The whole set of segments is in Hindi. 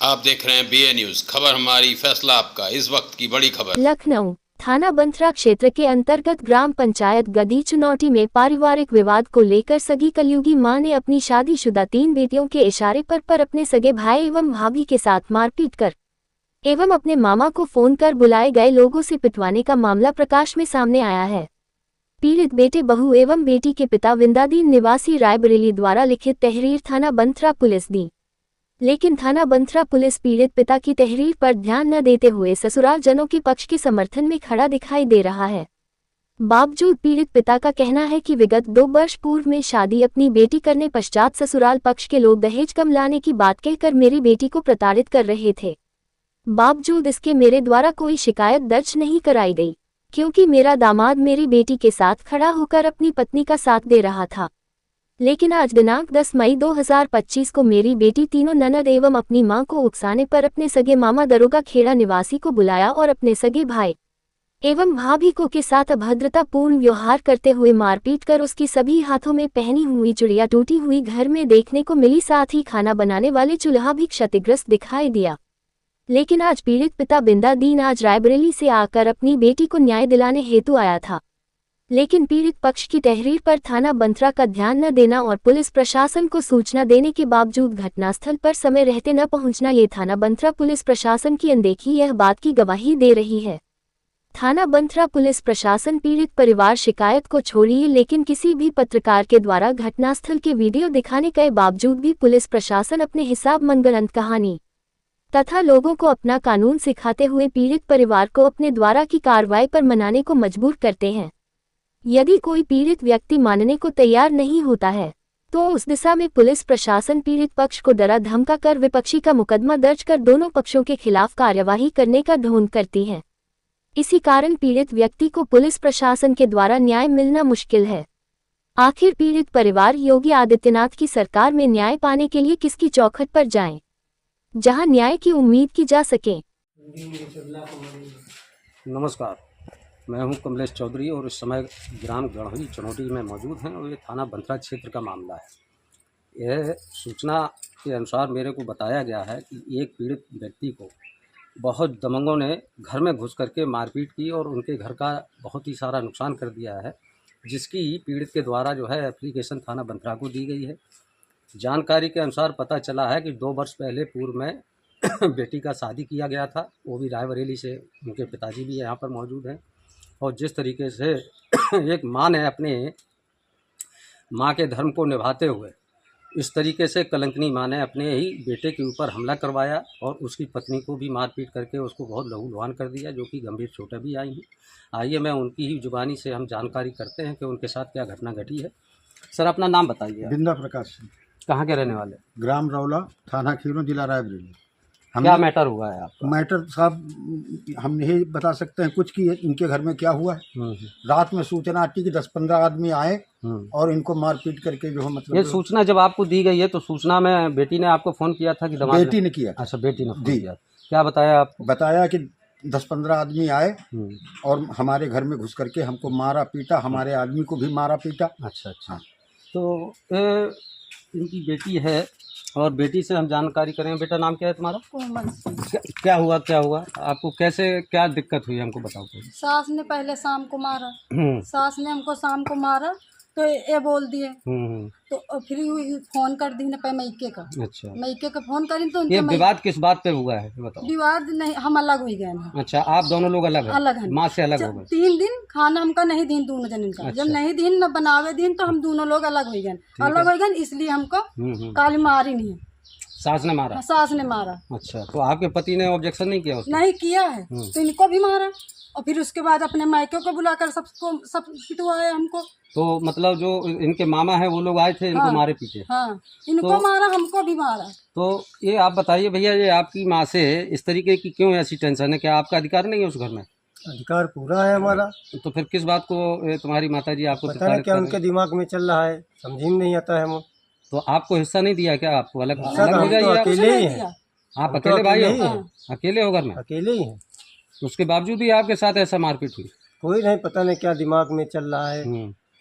आप देख रहे हैं BA न्यूज। खबर हमारी, फैसला आपका। इस वक्त की बड़ी खबर। लखनऊ थाना बंथरा क्षेत्र के अंतर्गत ग्राम पंचायत गदी चुनौटी में पारिवारिक विवाद को लेकर सगी कलयुगी मां ने अपनी शादीशुदा 3 बेटियों के इशारे पर अपने सगे भाई एवं भाभी के साथ मारपीट कर एवं अपने मामा को फोन कर बुलाए गए लोगों से पिटवाने का मामला प्रकाश में सामने आया है। पीड़ित बेटे बहू एवं बेटी के पिता विंदादीन निवासी रायबरेली द्वारा लिखित तहरीर थाना बंथरा पुलिस दी, लेकिन थाना बंथरा पुलिस पीड़ित पिता की तहरीर पर ध्यान न देते हुए ससुराल जनों के पक्ष के समर्थन में खड़ा दिखाई दे रहा है। बावजूद पीड़ित पिता का कहना है कि विगत 2 वर्ष पूर्व में शादी अपनी बेटी करने पश्चात ससुराल पक्ष के लोग दहेज कम लाने की बात कहकर मेरी बेटी को प्रताड़ित कर रहे थे। बावजूद इसके मेरे द्वारा कोई शिकायत दर्ज नहीं कराई गई, क्योंकि मेरा दामाद मेरी बेटी के साथ खड़ा होकर अपनी पत्नी का साथ दे रहा था। लेकिन आज दिनांक 10 मई 2025 को मेरी बेटी तीनों ननद एवं अपनी मां को उकसाने पर अपने सगे मामा दरोगा खेड़ा निवासी को बुलाया और अपने सगे भाई एवं भाभी को के साथ अभद्रतापूर्ण व्यवहार करते हुए मारपीट कर उसकी सभी हाथों में पहनी हुई चूड़ियां टूटी हुई घर में देखने को मिली, साथ ही खाना बनाने वाले चूल्हा भी क्षतिग्रस्त दिखाई दिया। लेकिन आज पीड़ित पिता बिंदादीन आज रायबरेली से आकर अपनी बेटी को न्याय दिलाने हेतु आया था, लेकिन पीड़ित पक्ष की तहरीर पर थाना बंथरा का ध्यान न देना और पुलिस प्रशासन को सूचना देने के बावजूद घटनास्थल पर समय रहते न पहुंचना, ये थाना बंथरा पुलिस प्रशासन की अनदेखी यह बात की गवाही दे रही है। थाना बंथरा पुलिस प्रशासन पीड़ित परिवार शिकायत को छोड़िए, लेकिन किसी भी पत्रकार के द्वारा घटनास्थल के वीडियो दिखाने के बावजूद भी पुलिस प्रशासन अपने हिसाब मनगढ़ंत कहानी तथा लोगों को अपना कानून सिखाते हुए पीड़ित परिवार को अपने द्वारा की कार्रवाई पर मनाने को मजबूर करते हैं। यदि कोई पीड़ित व्यक्ति मानने को तैयार नहीं होता है तो उस दिशा में पुलिस प्रशासन पीड़ित पक्ष को डरा धमका कर विपक्षी का मुकदमा दर्ज कर दोनों पक्षों के खिलाफ कार्यवाही करने का ढोंग करती है। इसी कारण पीड़ित व्यक्ति को पुलिस प्रशासन के द्वारा न्याय मिलना मुश्किल है। आखिर पीड़ित परिवार योगी आदित्यनाथ की सरकार में न्याय पाने के लिए किसकी चौखट पर जाएं, जहां न्याय की उम्मीद की जा सके। नमस्कार, मैं हूं कमलेश चौधरी और इस समय ग्राम गढ़ी चुनौटी में मौजूद हैं और ये थाना बंथरा क्षेत्र का मामला है। यह सूचना के अनुसार मेरे को बताया गया है कि एक पीड़ित व्यक्ति को बहुत दबंगों ने घर में घुस करके मारपीट की और उनके घर का बहुत ही सारा नुकसान कर दिया है, जिसकी पीड़ित के द्वारा जो है एप्लीकेशन थाना बंथरा को दी गई है। जानकारी के अनुसार पता चला है कि 2 वर्ष पहले पूर्व में बेटी का शादी किया गया था, वो भी रायबरेली से। उनके पिताजी भी यहाँ पर मौजूद हैं और जिस तरीके से एक माँ ने अपने माँ के धर्म को निभाते हुए इस तरीके से कलंकनी माँ ने अपने ही बेटे के ऊपर हमला करवाया और उसकी पत्नी को भी मारपीट करके उसको बहुत लहूलुहान कर दिया, जो कि गंभीर चोटें भी आई हैं। आइए मैं उनकी ही जुबानी से हम जानकारी करते हैं कि उनके साथ क्या घटना घटी है। सर, अपना नाम बताइए। बिंदा प्रकाश सिंह, कहाँ के रहने वाले? ग्राम रौला, थाना खीरों, जिला रायबरेली। क्या मैटर हुआ है आपका? मैटर साहब हम यही बता सकते हैं कुछ कि इनके घर में क्या हुआ है। रात में सूचना आती कि 10-15 आदमी आए और इनको मारपीट करके जो है मतलब। ये सूचना जब आपको दी गई है तो सूचना में बेटी ने आपको फोन किया था कि बेटी ने किया? अच्छा, बेटी ने फोन किया। क्या बताया आपको? बताया कि 10-15 आदमी आए और हमारे घर में घुस करके हमको मारा पीटा, हमारे आदमी को भी मारा पीटा। अच्छा अच्छा। तो इनकी बेटी है और बेटी से हम जानकारी करें। बेटा, नाम क्या है तुम्हारा? कोमल सिंह। क्या हुआ आपको? कैसे क्या दिक्कत हुई हमको बताओ। सास ने पहले शाम को मारा, सास ने हमको शाम को मारा तो ये बोल दिए तो फिर फोन कर दी पे मैके का। अच्छा, मैके का फोन करी तो ये विवाद किस बात पे हुआ है बताओ। विवाद नहीं, हम अलग हो गए हैं। अच्छा, आप दोनों लोग अलग हैं? अलग हैं, माँ से अलग हो गए। 3 दिन खाना हमका नहीं दिन दोनों जन का। अच्छा। जब नहीं दिन न बनावे दिन तो हम दोनों लोग अलग हो गए। अलग हो गए इसलिए हमको काली मारी नहीं। सास ने मारा? सास ने मारा। अच्छा, तो आपके पति ने ऑब्जेक्शन नहीं किया उसने? नहीं किया है तो इनको भी मारा और फिर उसके बाद अपने मायके को बुलाकर सब पिटवाया हमको। तो मतलब जो इनके मामा है वो लोग आए थे इनको मारे पीटे? हाँ, इनको मारा, हमको भी मारा। तो ये आप बताइए भैया, ये आपकी माँ से इस तरीके की क्यों ऐसी टेंशन है? क्या आपका अधिकार नहीं है उस घर में? अधिकार पूरा है हमारा। तो फिर किस बात को तुम्हारी माता जी आपको पता नहीं क्या उनके दिमाग में चल रहा है, समझ में नहीं आता है हम। तो आपको हिस्सा नहीं दिया क्या? आपको अलग हो तो जाइए। अकेले ही हैं। आप अकेले भाई हो? हैं। अकेले हो घर में? अकेले ही हैं। उसके बावजूद भी आपके साथ ऐसा मारपीट हुई? कोई नहीं, पता नहीं क्या दिमाग में चल रहा है।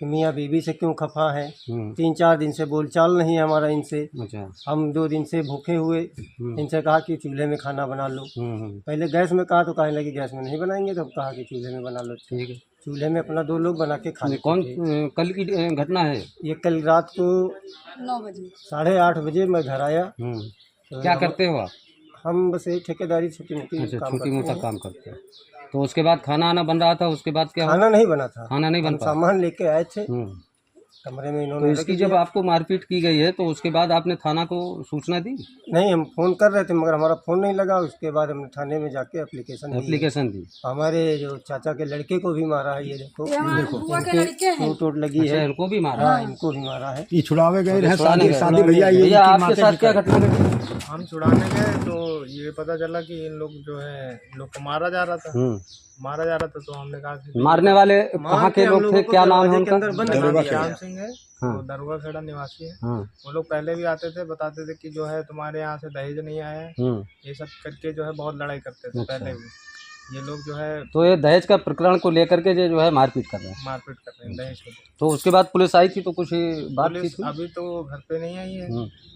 कि मियाँ बीवी से क्यों खफा है। 3-4 दिन से बोलचाल नहीं है हमारा इनसे। अच्छा। हम 2 दिन से भूखे हुए, इनसे कहा कि चूल्हे में खाना बना लो। पहले गैस में कहा तो कहने लगी गैस में नहीं बनाएंगे, तो कहा कि चूल्हे में बना लो। ठीक है, चूल्हे में अपना 2 लोग बना के खा लेते कौन थे। कल की घटना है? ये कल रात को 9 बजे 8:30 बजे मैं घर आया। तो क्या करते हो आप? हम बस यही ठेकेदारी छोटी मोटी अच्छा, काम छोटी करते मोटा हैं। काम करते हैं। तो उसके बाद खाना आना बन रहा था, उसके बाद क्या हुआ? खाना नहीं बना था, खाना नहीं बन हम पाया। सामान लेके आए थे कमरे में, तो इन्होंने इसकी जब आपको मारपीट की गई है तो उसके बाद आपने थाना को सूचना दी? नहीं, हम फोन कर रहे थे मगर हमारा फोन नहीं लगा। उसके बाद हमने थाने में जाके एप्लीकेशन दी। हमारे जो चाचा के लड़के को भी मारा है, ये देखो ये हमारे बुआ के लड़के हैं। चोट लगी अच्छा, है। इनको भी मारा? हाँ, इनको भी मारा है। ये छुड़ावे गए हैं छुड़ाने गए। शादी भैया ये भैया इनकी आपके माता साथ जी क्या का- घटना घटी? हम छुड़ाने गए तो ये पता चला कि इन लोग जो है इन लोग को मारा जा रहा था। तो हमने कहा कि मारने वाले कहाँ के लोग थे, क्या नाम है उनका? श्याम सिंह है, वो दरगाह खेड़ा निवासी है। वो लोग पहले भी आते थे, बताते थे कि जो है तुम्हारे यहाँ से दहेज नहीं आया है, ये सब करके जो है बहुत लड़ाई करते थे। पहले भी ये लोग जो है तो ये दहेज का प्रकरण को लेकर के जो है मारपीट कर रहे हैं। मारपीट कर रहे हैं दहेज को। तो उसके बाद पुलिस आई थी तो कुछ बात पुलिस थी? अभी तो घर पे नहीं आई है,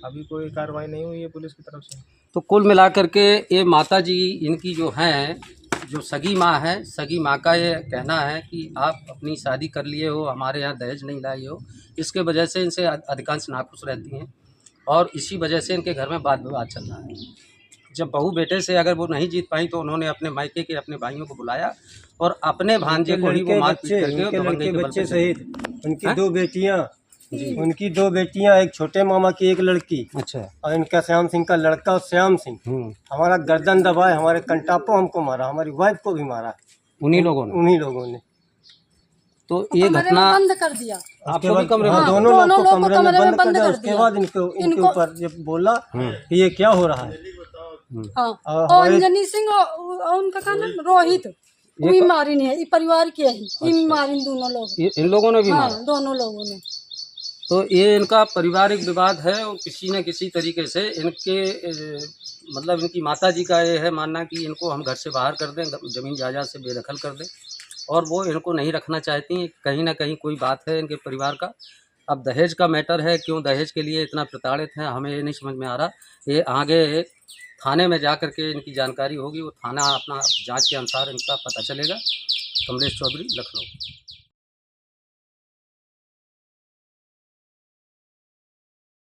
अभी कोई कार्रवाई नहीं हुई है पुलिस की तरफ से। तो कुल मिलाकर के ये माता जी इनकी जो हैं, जो सगी माँ है, सगी माँ का ये कहना है कि आप अपनी शादी कर लिए हो, हमारे यहाँ दहेज नहीं लाई हो, इसके वजह से इनसे अधिकांश नाखुश रहती हैं और इसी वजह से इनके घर में वाद विवाद चल रहा है। जब बहू बेटे से अगर वो नहीं जीत पाई तो उन्होंने अपने मायके के अपने भाइयों को बुलाया और अपने भांजे को ही वो मारपीट करके उनके दबंगई लड़के के बल बच्चे पे सहित उनकी हैं? 2 बेटियां, उनकी 2 बेटियां, एक छोटे मामा की एक लड़की अच्छा। और इनका श्याम सिंह का लड़का और श्याम सिंह हमारा गर्दन दबाए, हमारे कंटापो हमको मारा, हमारी वाइफ को भी मारा उन्हीं लोगों ने। तो ये कमरे में घटना बंद कर दिया। आपको भी कमरे में? हाँ, दोनों लोग को कमरे में बंद कर दिया। उसके बाद इनके ऊपर जब बोला कि ये क्या हो रहा है। हाँ, और अंजनी सिंह और उनका क्या नाम रोहित, ये मारिन है, ये परिवार के ही, ये मारिन दोनों लोग। इन लोगों ने भी हाँ, मारा? दोनों लोगों ने। तो ये इनका पारिवारिक विवाद है और किसी न किसी तरीके से इनके मतलब इनकी माता जी का ये है मानना कि इनको हम घर से बाहर कर दें, ज़मीन जायदाद से बेदखल कर दें और वो इनको नहीं रखना चाहती। कहीं ना कहीं कोई बात है इनके परिवार का। अब दहेज का मैटर है, क्यों दहेज के लिए इतना प्रताड़ित हैं हमें ये नहीं समझ में आ रहा। ये आगे थाने में जा कर के इनकी जानकारी होगी, वो थाना अपना जांच के अनुसार इनका पता चलेगा। कमलेश चौधरी, लखनऊ।